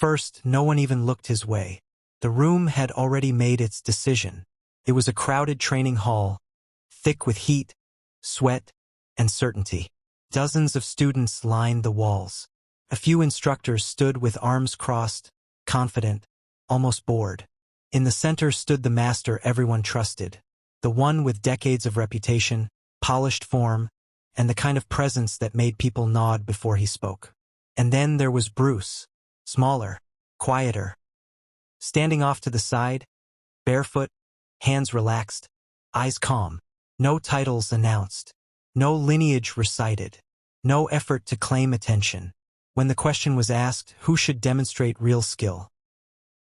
first, no one even looked his way. The room had already made its decision. It was a crowded training hall, thick with heat, sweat, and certainty. Dozens of students lined the walls. A few instructors stood with arms crossed, confident, almost bored. In the center stood the master everyone trusted, the one with decades of reputation, polished form, and the kind of presence that made people nod before he spoke. And then there was Bruce, smaller, quieter, standing off to the side, barefoot, hands relaxed, eyes calm. No titles announced, no lineage recited, no effort to claim attention. When the question was asked, who should demonstrate real skill?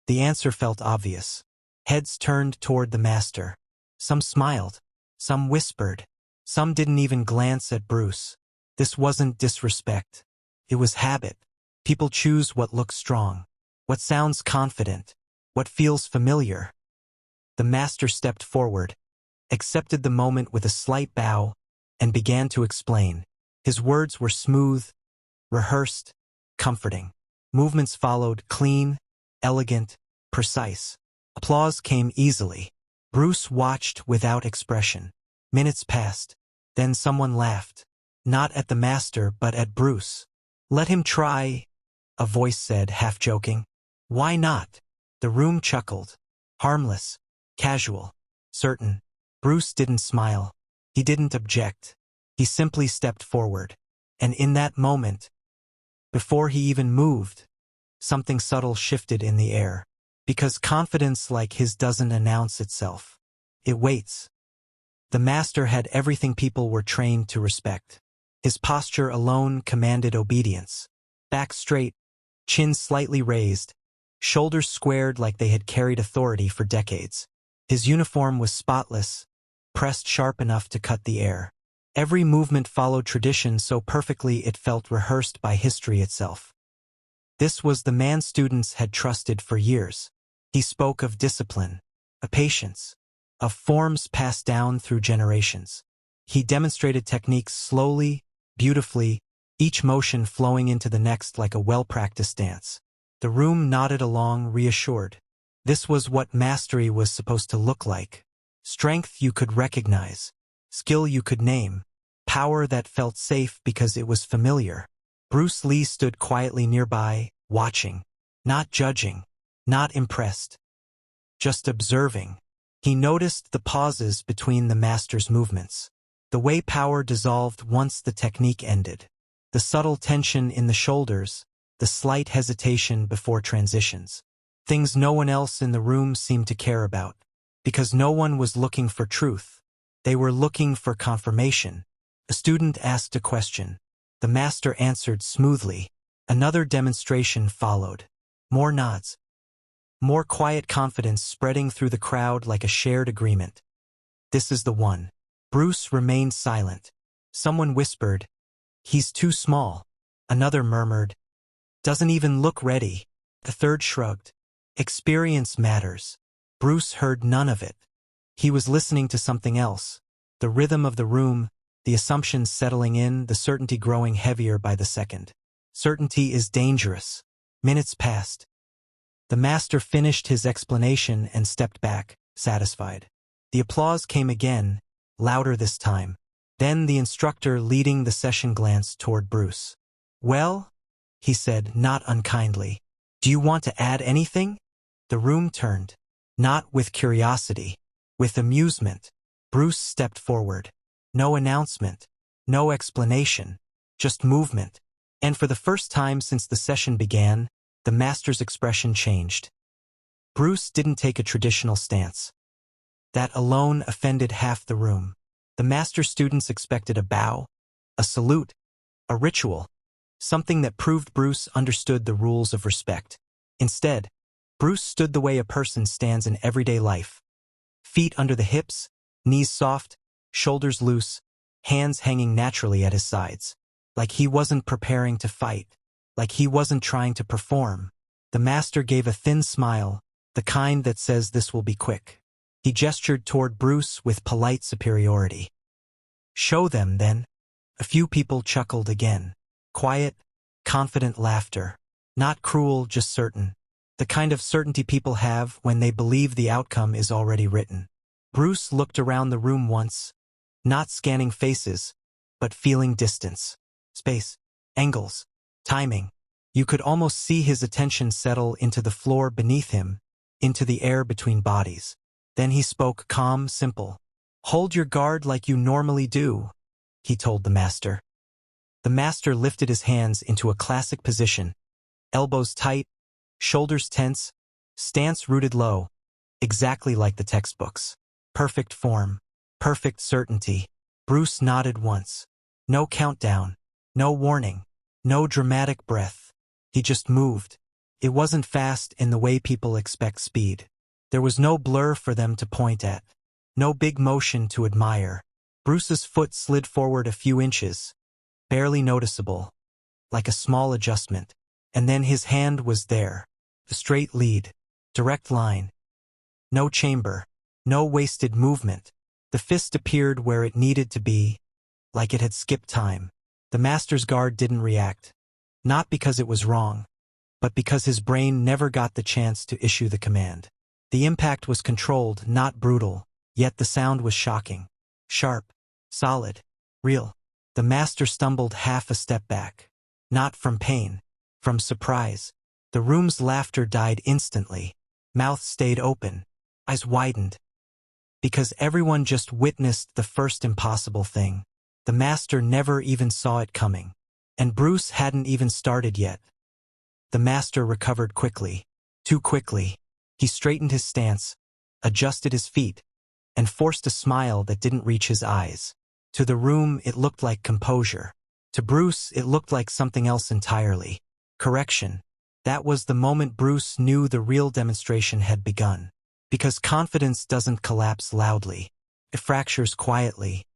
The answer felt obvious. Heads turned toward the master. Some smiled, some whispered, some didn't even glance at Bruce. This wasn't disrespect. It was habit. People choose what looks strong, what sounds confident, what feels familiar. The master stepped forward, accepted the moment with a slight bow, and began to explain. His words were smooth, rehearsed, comforting. Movements followed, clean, elegant, precise. Applause came easily. Bruce watched without expression. Minutes passed. Then someone laughed. Not at the master, but at Bruce. "Let him try," a voice said, half joking. "Why not?" The room chuckled. Harmless, casual, certain. Bruce didn't smile. He didn't object. He simply stepped forward. And in that moment, before he even moved, something subtle shifted in the air. Because confidence like his doesn't announce itself. It waits. The master had everything people were trained to respect. His posture alone commanded obedience. Back straight, chin slightly raised, shoulders squared like they had carried authority for decades. His uniform was spotless, pressed sharp enough to cut the air. Every movement followed tradition so perfectly it felt rehearsed by history itself. This was the man students had trusted for years. He spoke of discipline, of patience, of forms passed down through generations. He demonstrated techniques slowly, beautifully, each motion flowing into the next like a well-practiced dance. The room nodded along, reassured. This was what mastery was supposed to look like. Strength you could recognize, skill you could name, power that felt safe because it was familiar. Bruce Lee stood quietly nearby, watching, not judging, not impressed, just observing. He noticed the pauses between the master's movements, the way power dissolved once the technique ended, the subtle tension in the shoulders, the slight hesitation before transitions. Things no one else in the room seemed to care about. Because no one was looking for truth. They were looking for confirmation. A student asked a question. The master answered smoothly. Another demonstration followed. More nods. More quiet confidence spreading through the crowd like a shared agreement. This is the one. Bruce remained silent. Someone whispered, "He's too small." Another murmured, "Doesn't even look ready." The third shrugged. Experience matters. Bruce heard none of it. He was listening to something else. The rhythm of the room, the assumptions settling in, the certainty growing heavier by the second. Certainty is dangerous. Minutes passed. The master finished his explanation and stepped back, satisfied. The applause came again, louder this time. Then the instructor leading the session glanced toward Bruce. "Well," he said, not unkindly, "do you want to add anything?" The room turned. Not with curiosity, with amusement. Bruce stepped forward. No announcement, no explanation, just movement. And for the first time since the session began, the master's expression changed. Bruce didn't take a traditional stance. That alone offended half the room. The master students expected a bow, a salute, a ritual, something that proved Bruce understood the rules of respect. Instead, Bruce stood the way a person stands in everyday life. Feet under the hips, knees soft, shoulders loose, hands hanging naturally at his sides. Like he wasn't preparing to fight. Like he wasn't trying to perform. The master gave a thin smile, the kind that says this will be quick. He gestured toward Bruce with polite superiority. "Show them, then." A few people chuckled again. Quiet, confident laughter. Not cruel, just certain. The kind of certainty people have when they believe the outcome is already written. Bruce looked around the room once, not scanning faces, but feeling distance, space, angles, timing. You could almost see his attention settle into the floor beneath him, into the air between bodies. Then he spoke calm, simple. "Hold your guard like you normally do," he told the master. The master lifted his hands into a classic position, elbows tight, shoulders tense, stance rooted low, exactly like the textbooks. Perfect form, perfect certainty. Bruce nodded once. No countdown, no warning, no dramatic breath. He just moved. It wasn't fast in the way people expect speed. There was no blur for them to point at, no big motion to admire. Bruce's foot slid forward a few inches, barely noticeable, like a small adjustment. And then his hand was there. The straight lead, direct line. No chamber, no wasted movement. The fist appeared where it needed to be, like it had skipped time. The master's guard didn't react. Not because it was wrong, but because his brain never got the chance to issue the command. The impact was controlled, not brutal, yet the sound was shocking. Sharp, solid, real. The master stumbled half a step back. Not from pain, from surprise. The room's laughter died instantly. Mouth stayed open, eyes widened. Because everyone just witnessed the first impossible thing. The master never even saw it coming. And Bruce hadn't even started yet. The master recovered quickly. Too quickly. He straightened his stance, adjusted his feet, and forced a smile that didn't reach his eyes. To the room, it looked like composure. To Bruce, it looked like something else entirely. Correction. That was the moment Bruce knew the real demonstration had begun. Because confidence doesn't collapse loudly. It fractures quietly.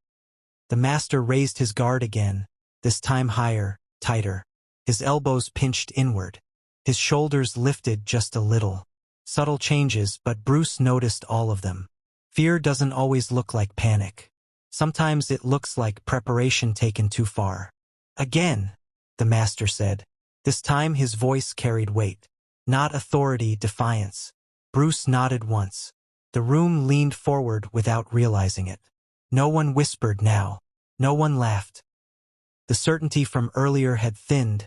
The master raised his guard again, this time higher, tighter. His elbows pinched inward. His shoulders lifted just a little. Subtle changes, but Bruce noticed all of them. Fear doesn't always look like panic. Sometimes it looks like preparation taken too far. "Again," the master said. This time his voice carried weight. Not authority, defiance. Bruce nodded once. The room leaned forward without realizing it. No one whispered now. No one laughed. The certainty from earlier had thinned,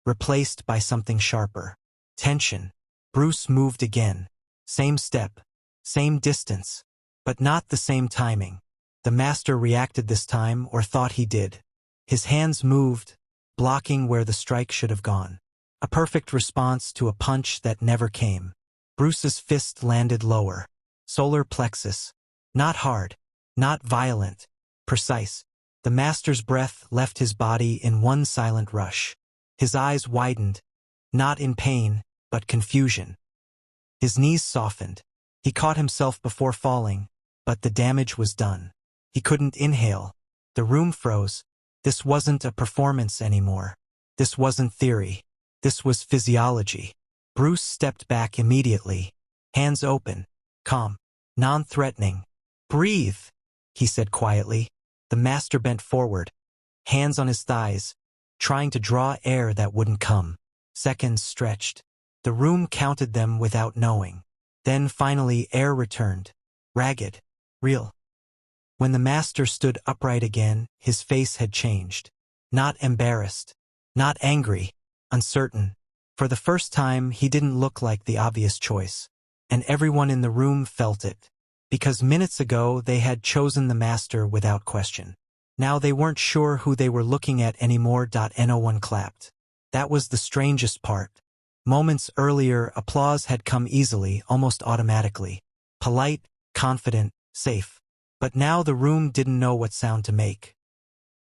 replaced by something sharper. Tension. Bruce moved again. Same step. Same distance. But not the same timing. The master reacted this time, or thought he did. His hands moved, blocking where the strike should have gone. A perfect response to a punch that never came. Bruce's fist landed lower. Solar plexus. Not hard. Not violent. Precise. The master's breath left his body in one silent rush. His eyes widened. Not in pain, but confusion. His knees softened. He caught himself before falling, but the damage was done. He couldn't inhale. The room froze. This wasn't a performance anymore. This wasn't theory. This was physiology. Bruce stepped back immediately, hands open, calm, non-threatening. "Breathe," he said quietly. The master bent forward, hands on his thighs, trying to draw air that wouldn't come. Seconds stretched. The room counted them without knowing. Then finally air returned. Ragged. Real. When the master stood upright again, his face had changed. Not embarrassed. Not angry. Uncertain. For the first time, he didn't look like the obvious choice. And everyone in the room felt it. Because minutes ago, they had chosen the master without question. Now they weren't sure who they were looking at anymore. No one clapped. That was the strangest part. Moments earlier, applause had come easily, almost automatically. Polite, confident, safe. But now the room didn't know what sound to make.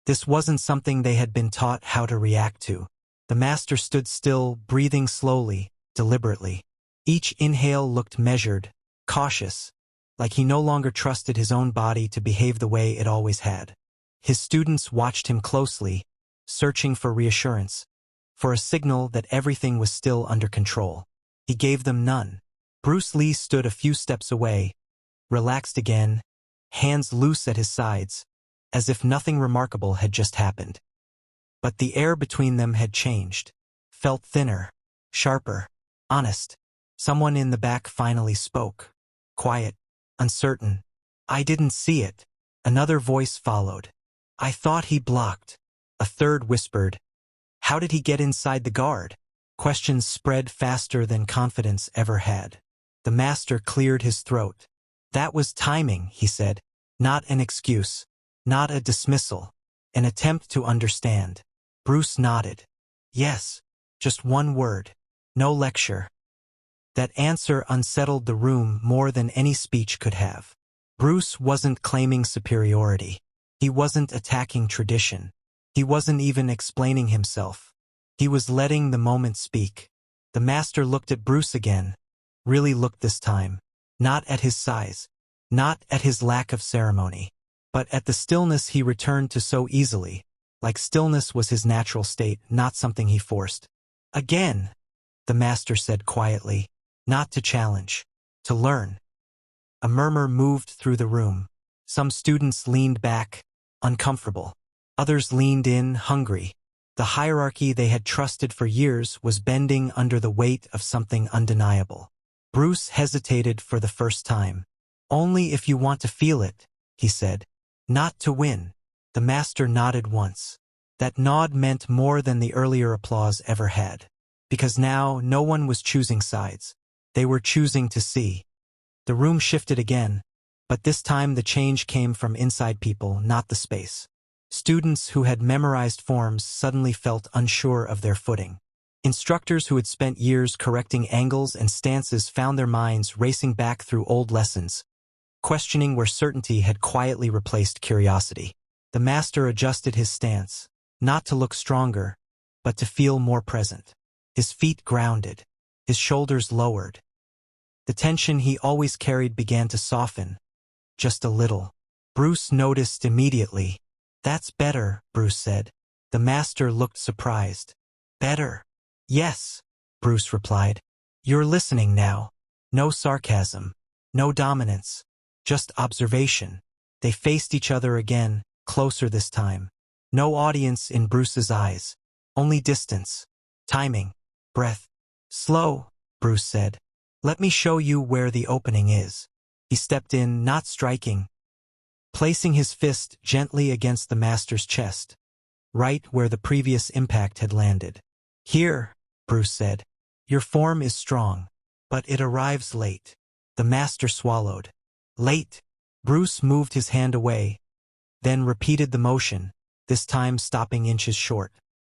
This wasn't something they had been taught how to react to. The master stood still, breathing slowly, deliberately. Each inhale looked measured, cautious, like he no longer trusted his own body to behave the way it always had. His students watched him closely, searching for reassurance, for a signal that everything was still under control. He gave them none. Bruce Lee stood a few steps away, relaxed again, hands loose at his sides, as if nothing remarkable had just happened. But the air between them had changed, felt thinner, sharper, honest. Someone in the back finally spoke. Quiet, uncertain. I didn't see it. Another voice followed. I thought he blocked. A third whispered. How did he get inside the guard? Questions spread faster than confidence ever had. The master cleared his throat. That was timing, he said. Not an excuse. Not a dismissal. An attempt to understand. Bruce nodded. Yes. Just one word. No lecture. That answer unsettled the room more than any speech could have. Bruce wasn't claiming superiority. He wasn't attacking tradition. He wasn't even explaining himself. He was letting the moment speak. The master looked at Bruce again. Really looked this time. Not at his size. Not at his lack of ceremony. But at the stillness he returned to so easily. Like stillness was his natural state, not something he forced. Again, the master said quietly. Not to challenge. To learn. A murmur moved through the room. Some students leaned back, uncomfortable. Others leaned in, hungry. The hierarchy they had trusted for years was bending under the weight of something undeniable. Bruce hesitated for the first time. Only if you want to feel it, he said. Not to win. The master nodded once. That nod meant more than the earlier applause ever had. Because now no one was choosing sides. They were choosing to see. The room shifted again, but this time the change came from inside people, not the space. Students who had memorized forms suddenly felt unsure of their footing. Instructors who had spent years correcting angles and stances found their minds racing back through old lessons, questioning where certainty had quietly replaced curiosity. The master adjusted his stance, not to look stronger, but to feel more present. His feet grounded, his shoulders lowered. The tension he always carried began to soften, just a little. Bruce noticed immediately. That's better, Bruce said. The master looked surprised. Better? Yes, Bruce replied. You're listening now. No sarcasm. No dominance. Just observation. They faced each other again, closer this time. No audience in Bruce's eyes. Only distance. Timing. Breath. Slow, Bruce said. Let me show you where the opening is. He stepped in, not striking, placing his fist gently against the master's chest, right where the previous impact had landed. Here, Bruce said. Your form is strong, but it arrives late. The master swallowed. Late. Bruce moved his hand away, then repeated the motion, this time stopping inches short.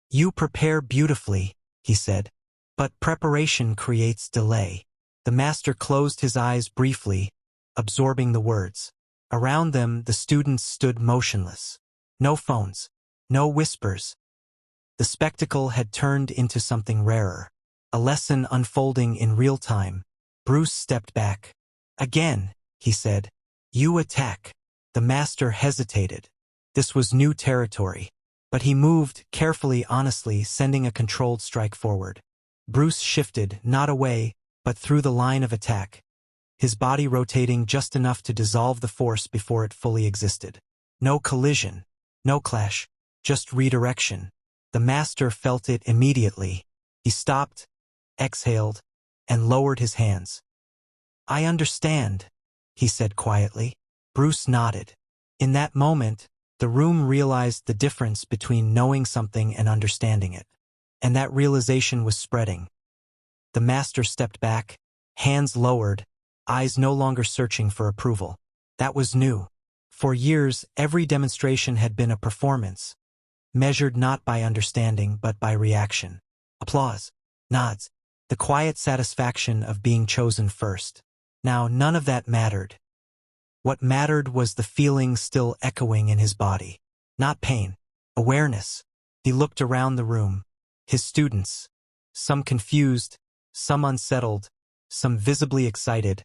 You prepare beautifully, he said, but preparation creates delay. The master closed his eyes briefly, absorbing the words. Around them, the students stood motionless. No phones. No whispers. The spectacle had turned into something rarer. A lesson unfolding in real time. Bruce stepped back. Again, he said. You attack. The master hesitated. This was new territory. But he moved, carefully, honestly, sending a controlled strike forward. Bruce shifted, not away, but through the line of attack, his body rotating just enough to dissolve the force before it fully existed. No collision, no clash, just redirection. The master felt it immediately. He stopped, exhaled, and lowered his hands. I understand, he said quietly. Bruce nodded. In that moment, the room realized the difference between knowing something and understanding it. And that realization was spreading. The master stepped back, hands lowered, eyes no longer searching for approval. That was new. For years, every demonstration had been a performance, measured not by understanding but by reaction. Applause, nods, the quiet satisfaction of being chosen first. Now none of that mattered. What mattered was the feeling still echoing in his body. Not pain, awareness. He looked around the room. His students, some confused, some unsettled, some visibly excited,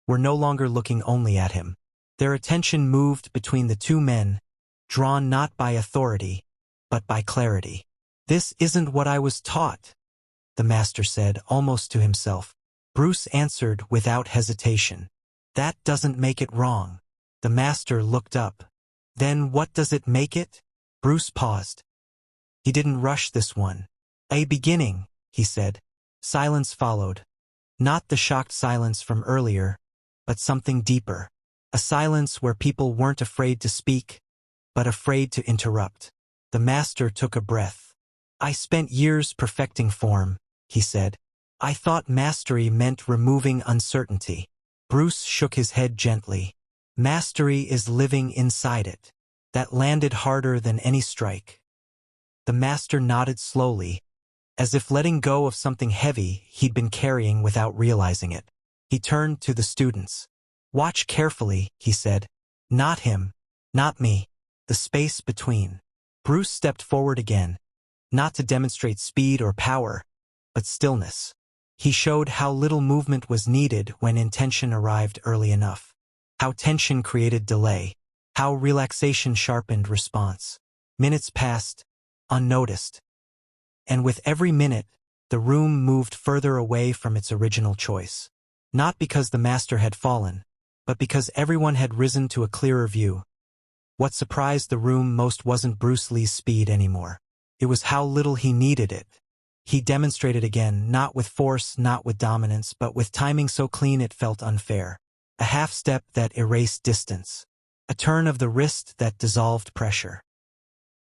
were no longer looking only at him. Their attention moved between the two men, drawn not by authority, but by clarity. This isn't what I was taught, the master said, almost to himself. Bruce answered without hesitation. That doesn't make it wrong. The master looked up. Then what does it make it? Bruce paused. He didn't rush this one. A beginning, he said. Silence followed. Not the shocked silence from earlier, but something deeper. A silence where people weren't afraid to speak, but afraid to interrupt. The master took a breath. I spent years perfecting form, he said. I thought mastery meant removing uncertainty. Bruce shook his head gently. Mastery is living inside it. That landed harder than any strike. The master nodded slowly, as if letting go of something heavy he'd been carrying without realizing it. He turned to the students. Watch carefully, he said. Not him, not me. The space between. Bruce stepped forward again, not to demonstrate speed or power, but stillness. He showed how little movement was needed when intention arrived early enough. How tension created delay. How relaxation sharpened response. Minutes passed, unnoticed. And with every minute, the room moved further away from its original choice. Not because the master had fallen, but because everyone had risen to a clearer view. What surprised the room most wasn't Bruce Lee's speed anymore. It was how little he needed it. He demonstrated again, not with force, not with dominance, but with timing so clean it felt unfair. A half step that erased distance. A turn of the wrist that dissolved pressure.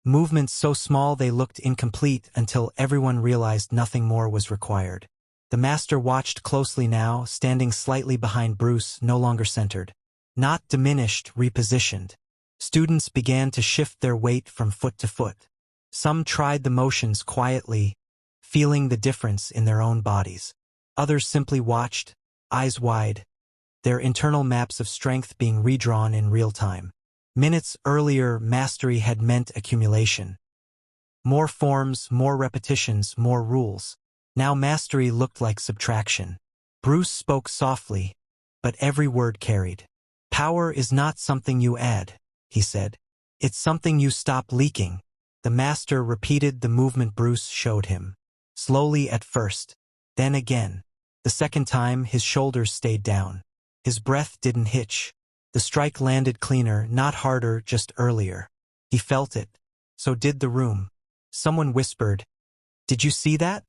Movements so small they looked incomplete until everyone realized nothing more was required. The master watched closely now, standing slightly behind Bruce, no longer centered. Not diminished, repositioned. Students began to shift their weight from foot to foot. Some tried the motions quietly, feeling the difference in their own bodies. Others simply watched, eyes wide, their internal maps of strength being redrawn in real time. Minutes earlier, mastery had meant accumulation. More forms, more repetitions, more rules. Now mastery looked like subtraction. Bruce spoke softly, but every word carried. Power is not something you add, he said. It's something you stop leaking. The master repeated the movement Bruce showed him. Slowly at first, then again. The second time, his shoulders stayed down. His breath didn't hitch. The strike landed cleaner, not harder, just earlier. He felt it. So did the room. Someone whispered, "Did you see that?"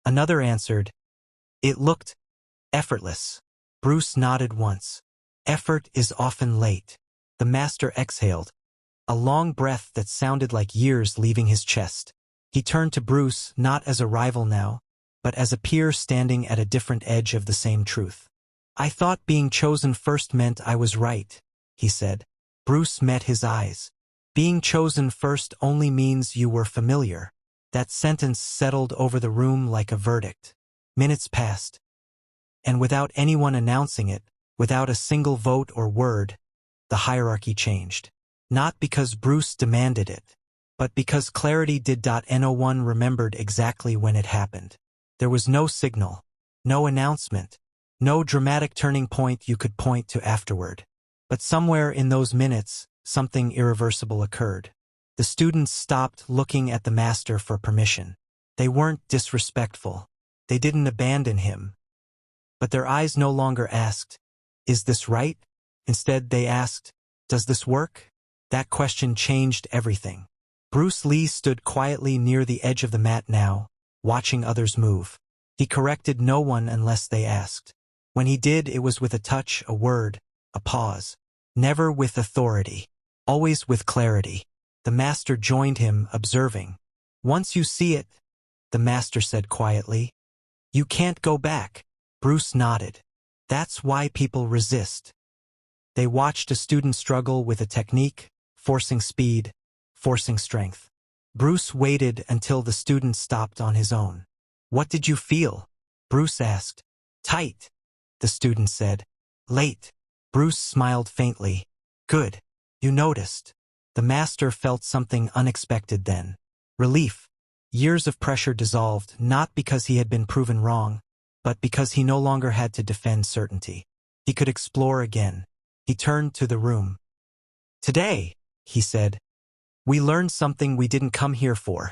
Another answered, "It looked effortless." Bruce nodded once. Effort is often late. The master exhaled, a long breath that sounded like years leaving his chest. He turned to Bruce, not as a rival now, but as a peer standing at a different edge of the same truth. "I thought being chosen first meant I was right," he said. Bruce met his eyes. "Being chosen first only means you were familiar." That sentence settled over the room like a verdict. Minutes passed. And without anyone announcing it, without a single vote or word, the hierarchy changed. Not because Bruce demanded it, but because clarity did. No one remembered exactly when it happened. There was no signal, no announcement, no dramatic turning point you could point to afterward. But somewhere in those minutes, something irreversible occurred. The students stopped looking at the master for permission. They weren't disrespectful. They didn't abandon him. But their eyes no longer asked, "Is this right?" Instead, they asked, "Does this work?" That question changed everything. Bruce Lee stood quietly near the edge of the mat now, watching others move. He corrected no one unless they asked. When he did, it was with a touch, a word, a pause. Never with authority. Always with clarity. The master joined him, observing. "Once you see it," the master said quietly, "you can't go back." Bruce nodded. That's why people resist. They watched a student struggle with a technique, forcing speed, forcing strength. Bruce waited until the student stopped on his own. "What did you feel?" Bruce asked. "Tight," the student said. "Late." Bruce smiled faintly. "Good. You noticed." The master felt something unexpected then. Relief. Years of pressure dissolved, not because he had been proven wrong, but because he no longer had to defend certainty. He could explore again. He turned to the room. "Today," he said, "we learned something we didn't come here for."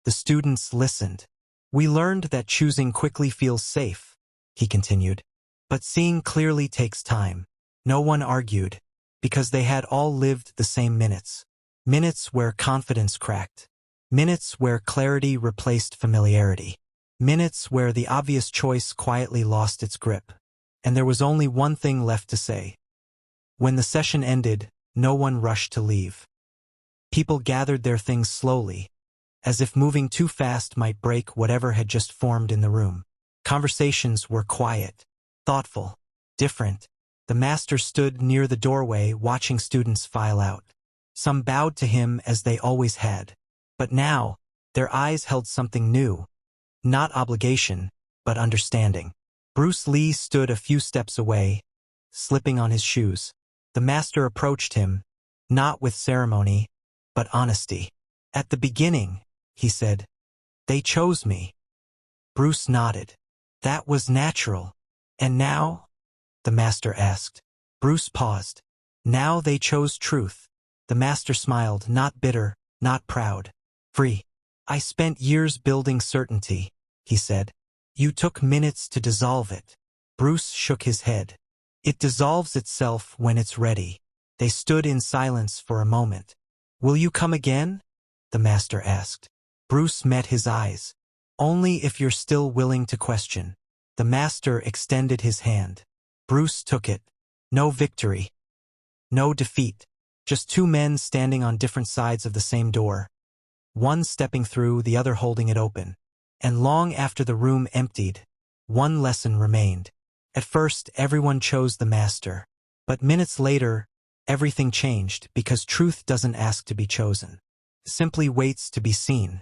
The students listened. "We learned that choosing quickly feels safe," he continued. "But seeing clearly takes time." No one argued, because they had all lived the same minutes. Minutes where confidence cracked. Minutes where clarity replaced familiarity. Minutes where the obvious choice quietly lost its grip. And there was only one thing left to say. When the session ended, no one rushed to leave. People gathered their things slowly, as if moving too fast might break whatever had just formed in the room. Conversations were quiet, thoughtful, different. The master stood near the doorway watching students file out. Some bowed to him as they always had. But now, their eyes held something new. Not obligation, but understanding. Bruce Lee stood a few steps away, slipping on his shoes. The master approached him, not with ceremony, but honesty. At the beginning, he said, they chose me. Bruce nodded. That was natural. And now? The master asked. Bruce paused. Now they chose truth. The master smiled, not bitter, not proud. Free. I spent years building certainty, he said. You took minutes to dissolve it. Bruce shook his head. It dissolves itself when it's ready. They stood in silence for a moment. Will you come again? The master asked. Bruce met his eyes. Only if you're still willing to question. The master extended his hand. Bruce took it. No victory. No defeat. Just two men standing on different sides of the same door. One stepping through, the other holding it open. And long after the room emptied, one lesson remained. At first, everyone chose the master. But minutes later, everything changed because truth doesn't ask to be chosen. It simply waits to be seen.